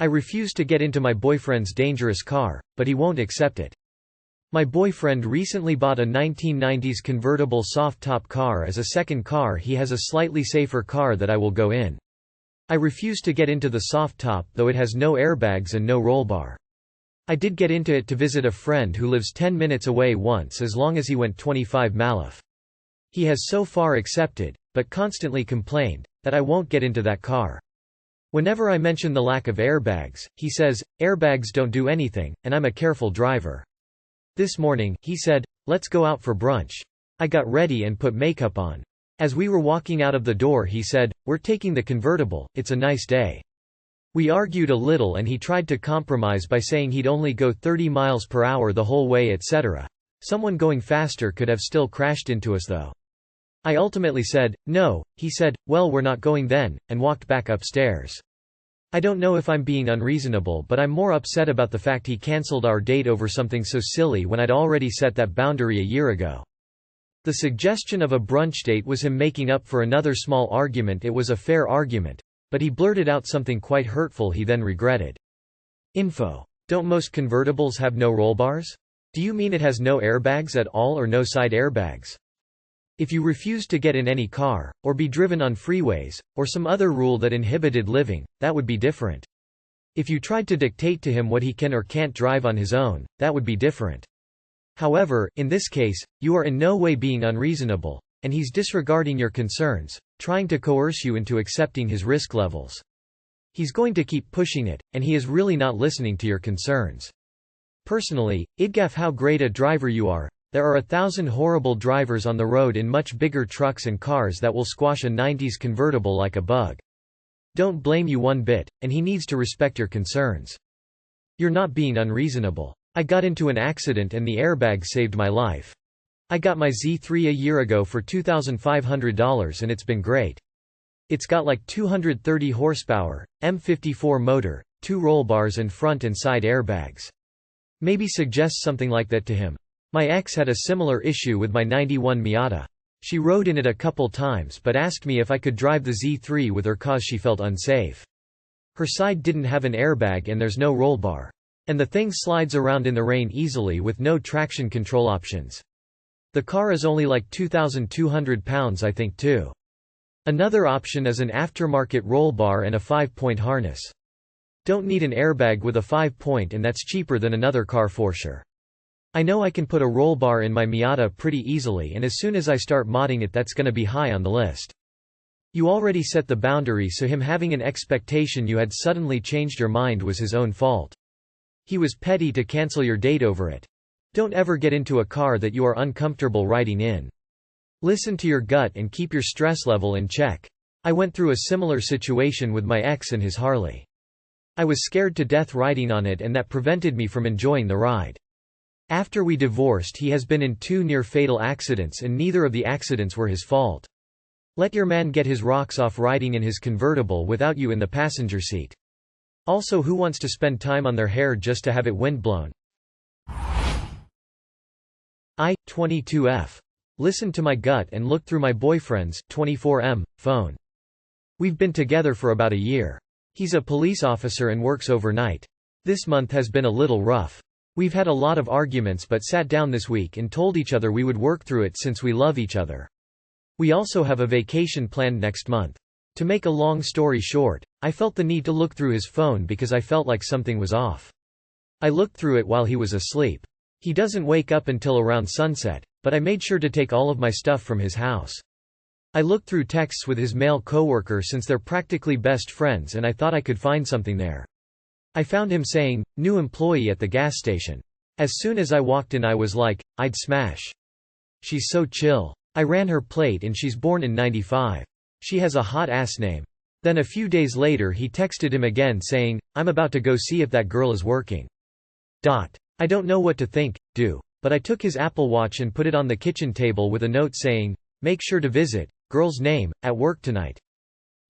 I refuse to get into my boyfriend's dangerous car, but he won't accept it. My boyfriend recently bought a 1990s convertible soft-top car as a second car. He has a slightly safer car that I will go in. I refuse to get into the soft-top, though it has no airbags and no roll bar. I did get into it to visit a friend who lives 10 minutes away once, as long as he went 25 malaf. He has so far accepted, but constantly complained, that I won't get into that car. Whenever I mention the lack of airbags, he says, airbags don't do anything, and I'm a careful driver. This morning, he said, let's go out for brunch. I got ready and put makeup on. As we were walking out of the door, he said, we're taking the convertible, it's a nice day. We argued a little and he tried to compromise by saying he'd only go 30 miles per hour the whole way, etc. Someone going faster could have still crashed into us though. I ultimately said, no. He said, well, we're not going then, and walked back upstairs. I don't know if I'm being unreasonable, but I'm more upset about the fact he cancelled our date over something so silly when I'd already set that boundary a year ago. The suggestion of a brunch date was him making up for another small argument. It was a fair argument, but he blurted out something quite hurtful he then regretted. Info. Don't most convertibles have no roll bars? Do you mean it has no airbags at all or no side airbags? If you refused to get in any car, or be driven on freeways, or some other rule that inhibited living, that would be different. If you tried to dictate to him what he can or can't drive on his own, that would be different. However, in this case, you are in no way being unreasonable, and he's disregarding your concerns, trying to coerce you into accepting his risk levels. He's going to keep pushing it, and he is really not listening to your concerns. Personally, idgaff how great a driver you are. There are 1,000 horrible drivers on the road in much bigger trucks and cars that will squash a 90s convertible like a bug. Don't blame you one bit, and he needs to respect your concerns. You're not being unreasonable. I got into an accident and the airbag saved my life. I got my Z3 a year ago for $2,500 and it's been great. It's got like 230 horsepower, M54 motor, 2 roll bars and front and side airbags. Maybe suggest something like that to him. My ex had a similar issue with my 91 Miata. She rode in it a couple times but asked me if I could drive the Z3 with her cause she felt unsafe. Her side didn't have an airbag and there's no roll bar. And the thing slides around in the rain easily with no traction control options. The car is only like 2,200 pounds I think too. Another option is an aftermarket roll bar and a 5-point harness. Don't need an airbag with a 5-point and that's cheaper than another car for sure. I know I can put a roll bar in my Miata pretty easily and as soon as I start modding it that's gonna be high on the list. You already set the boundary, so him having an expectation you had suddenly changed your mind was his own fault. He was petty to cancel your date over it. Don't ever get into a car that you are uncomfortable riding in. Listen to your gut and keep your stress level in check. I went through a similar situation with my ex and his Harley. I was scared to death riding on it and that prevented me from enjoying the ride. After we divorced he has been in 2 near-fatal accidents and neither of the accidents were his fault. Let your man get his rocks off riding in his convertible without you in the passenger seat. Also, who wants to spend time on their hair just to have it windblown? 22F. Listen to my gut and look through my boyfriend's 24M phone. We've been together for about a year. He's a police officer and works overnight. This month has been a little rough. We've had a lot of arguments but sat down this week and told each other we would work through it since we love each other. We also have a vacation planned next month. To make a long story short, I felt the need to look through his phone because I felt like something was off. I looked through it while he was asleep. He doesn't wake up until around sunset, but I made sure to take all of my stuff from his house. I looked through texts with his male coworker since they're practically best friends and I thought I could find something there. I found him saying, "New employee at the gas station." As soon as I walked in I was like, I'd smash. She's so chill. I ran her plate and she's born in 95. She has a hot ass name. Then a few days later he texted him again saying, "I'm about to go see if that girl is working." I don't know what to think, but I took his Apple Watch and put it on the kitchen table with a note saying, "Make sure to visit, girl's name, at work tonight."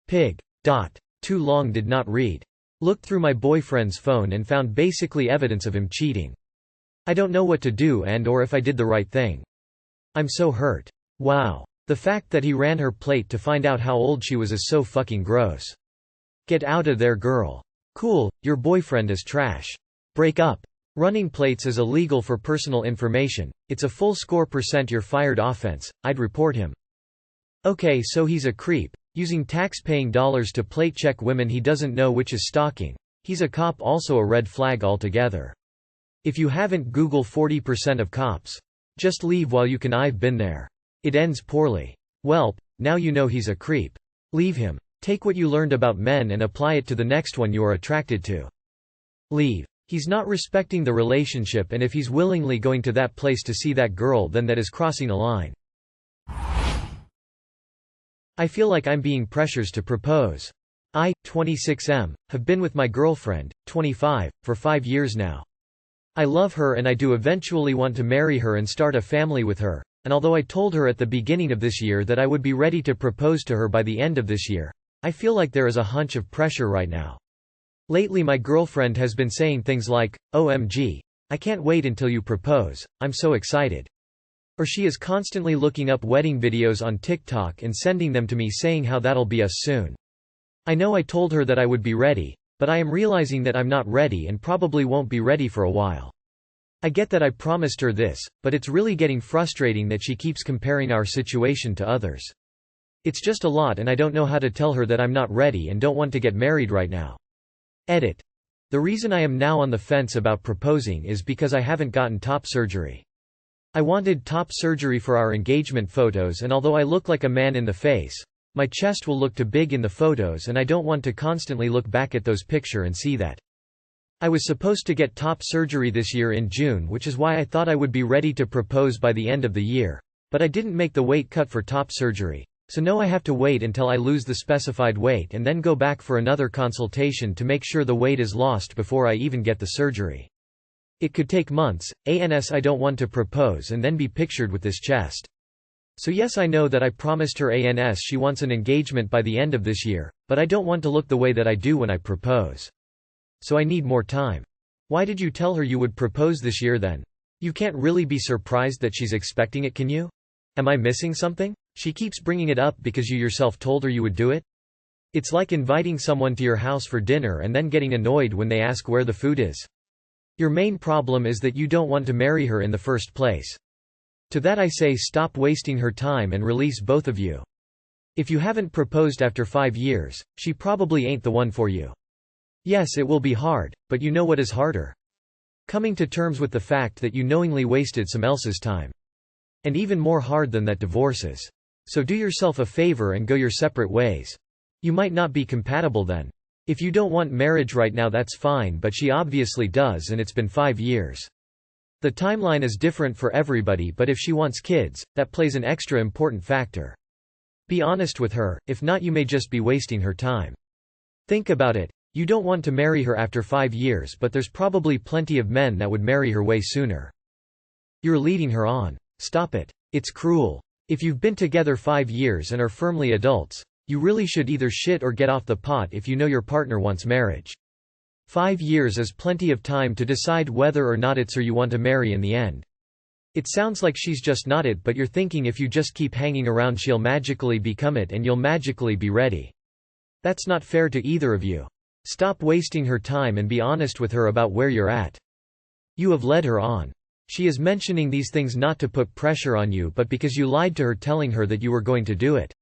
Pig. Too long did not read. Looked through my boyfriend's phone and found basically evidence of him cheating. I don't know what to do or if I did the right thing. I'm so hurt. Wow. The fact that he ran her plate to find out how old she was is so fucking gross. Get out of there, girl. Cool, your boyfriend is trash. Break up. Running plates is illegal for personal information. It's a full score % you're fired offense. I'd report him. Okay, so he's a creep, using tax-paying dollars to plate check women he doesn't know, which is stalking. He's a cop, also a red flag altogether. If you haven't, Google 40% of cops. Just leave while you can. I've been there. It ends poorly. Welp, now you know he's a creep. Leave him. Take what you learned about men and apply it to the next one you are attracted to. Leave. He's not respecting the relationship, and if he's willingly going to that place to see that girl, then that is crossing a line. I feel like I'm being pressured to propose. I, 26M, have been with my girlfriend, 25, for 5 years now. I love her and I do eventually want to marry her and start a family with her, and although I told her at the beginning of this year that I would be ready to propose to her by the end of this year, I feel like there is a hunch of pressure right now. Lately my girlfriend has been saying things like, OMG, I can't wait until you propose, I'm so excited. Or she is constantly looking up wedding videos on TikTok and sending them to me saying how that'll be us soon. I know I told her that I would be ready, but I am realizing that I'm not ready and probably won't be ready for a while. I get that I promised her this, but it's really getting frustrating that she keeps comparing our situation to others. It's just a lot and I don't know how to tell her that I'm not ready and don't want to get married right now. Edit. The reason I am now on the fence about proposing is because I haven't gotten top surgery. I wanted top surgery for our engagement photos, and although I look like a man in the face, my chest will look too big in the photos and I don't want to constantly look back at those pictures and see that. I was supposed to get top surgery this year in June, which is why I thought I would be ready to propose by the end of the year, but I didn't make the weight cut for top surgery. So now I have to wait until I lose the specified weight and then go back for another consultation to make sure the weight is lost before I even get the surgery. It could take months, I don't want to propose and then be pictured with this chest. So yes, I know that I promised her she wants an engagement by the end of this year, but I don't want to look the way that I do when I propose. So I need more time. Why did you tell her you would propose this year then? You can't really be surprised that she's expecting it, can you? Am I missing something? She keeps bringing it up because you yourself told her you would do it? It's like inviting someone to your house for dinner and then getting annoyed when they ask where the food is. Your main problem is that you don't want to marry her in the first place. To that I say, stop wasting her time and release both of you. If you haven't proposed after 5 years, she probably ain't the one for you. Yes, it will be hard, but you know what is harder? Coming to terms with the fact that you knowingly wasted some else's time. And even more hard than that, divorces. So do yourself a favor and go your separate ways. You might not be compatible then. If you don't want marriage right now, that's fine, but she obviously does, and it's been 5 years. The timeline is different for everybody, but if she wants kids, that plays an extra important factor. Be honest with her, if not you may just be wasting her time. Think about it. You don't want to marry her after 5 years, but there's probably plenty of men that would marry her way sooner. You're leading her on. Stop it. It's cruel. If you've been together 5 years and are firmly adults, you really should either shit or get off the pot if you know your partner wants marriage. 5 years is plenty of time to decide whether or not it's her you want to marry in the end. It sounds like she's just not it, but you're thinking if you just keep hanging around she'll magically become it and you'll magically be ready. That's not fair to either of you. Stop wasting her time and be honest with her about where you're at. You have led her on. She is mentioning these things not to put pressure on you, but because you lied to her telling her that you were going to do it.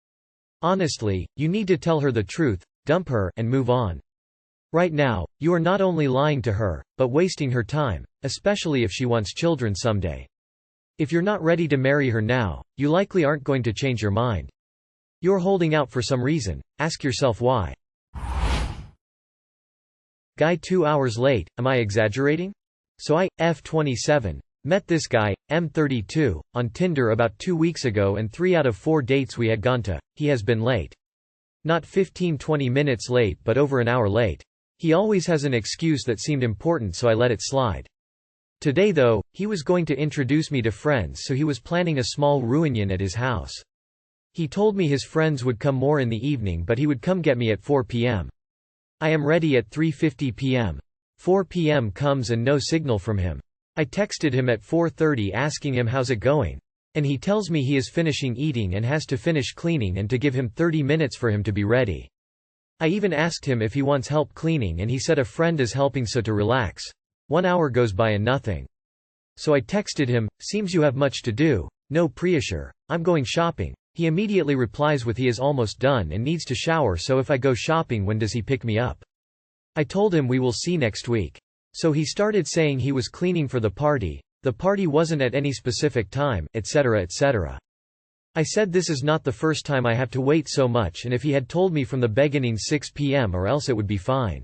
Honestly, you need to tell her the truth, dump her, and move on. Right now, you are not only lying to her, but wasting her time, especially if she wants children someday. If you're not ready to marry her now, you likely aren't going to change your mind. You're holding out for some reason. Ask yourself why. Guy 2 hours late, am I exaggerating? So I, F27, met this guy, M32, on Tinder about 2 weeks ago, and 3 out of 4 dates we had gone to, he has been late. Not 15-20 minutes late, but over an hour late. He always has an excuse that seemed important, so I let it slide. Today though, he was going to introduce me to friends, so he was planning a small reunion at his house. He told me his friends would come more in the evening, but he would come get me at 4 p.m. I am ready at 3:50 p.m. 4 p.m. comes and no signal from him. I texted him at 4:30 asking him how's it going. And he tells me he is finishing eating and has to finish cleaning and to give him 30 minutes for him to be ready. I even asked him if he wants help cleaning and he said a friend is helping so to relax. 1 hour goes by and nothing. So I texted him, seems you have much to do. No pressure. I'm going shopping. He immediately replies with he is almost done and needs to shower, so if I go shopping when does he pick me up? I told him we will see next week. So he started saying he was cleaning for the party wasn't at any specific time, etc. etc. I said this is not the first time I have to wait so much, and if he had told me from the beginning 6 p.m. or else it would be fine.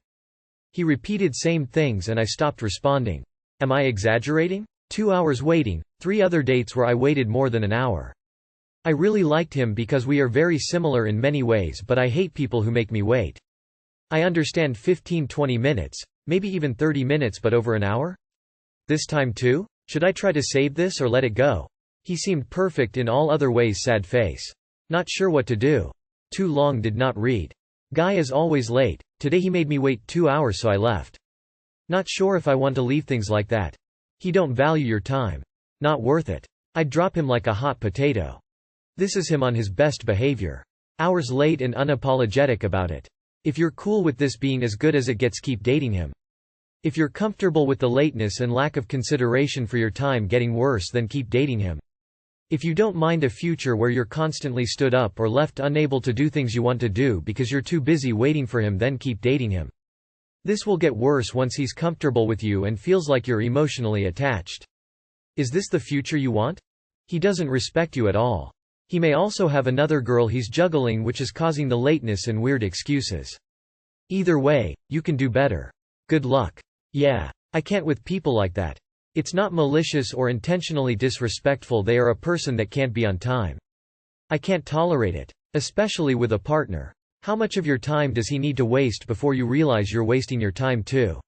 He repeated same things and I stopped responding. Am I exaggerating? 2 hours waiting, 3 other dates where I waited more than an hour. I really liked him because we are very similar in many ways, but I hate people who make me wait. I understand 15-20 minutes, maybe even 30 minutes, but over an hour? This time too? Should I try to save this or let it go? He seemed perfect in all other ways. Sad face. Not sure what to do. Too long, did not read. Guy is always late. Today he made me wait 2 hours, so I left. Not sure if I want to leave things like that. He don't value your time. Not worth it. I'd drop him like a hot potato. This is him on his best behavior. Hours late and unapologetic about it. If you're cool with this being as good as it gets, keep dating him. If you're comfortable with the lateness and lack of consideration for your time getting worse, then keep dating him. If you don't mind a future where you're constantly stood up or left unable to do things you want to do because you're too busy waiting for him, then keep dating him. This will get worse once he's comfortable with you and feels like you're emotionally attached. Is this the future you want? He doesn't respect you at all. He may also have another girl he's juggling, which is causing the lateness and weird excuses. Either way, you can do better. Good luck. Yeah. I can't with people like that. It's not malicious or intentionally disrespectful, they are a person that can't be on time. I can't tolerate it. Especially with a partner. How much of your time does he need to waste before you realize you're wasting your time too?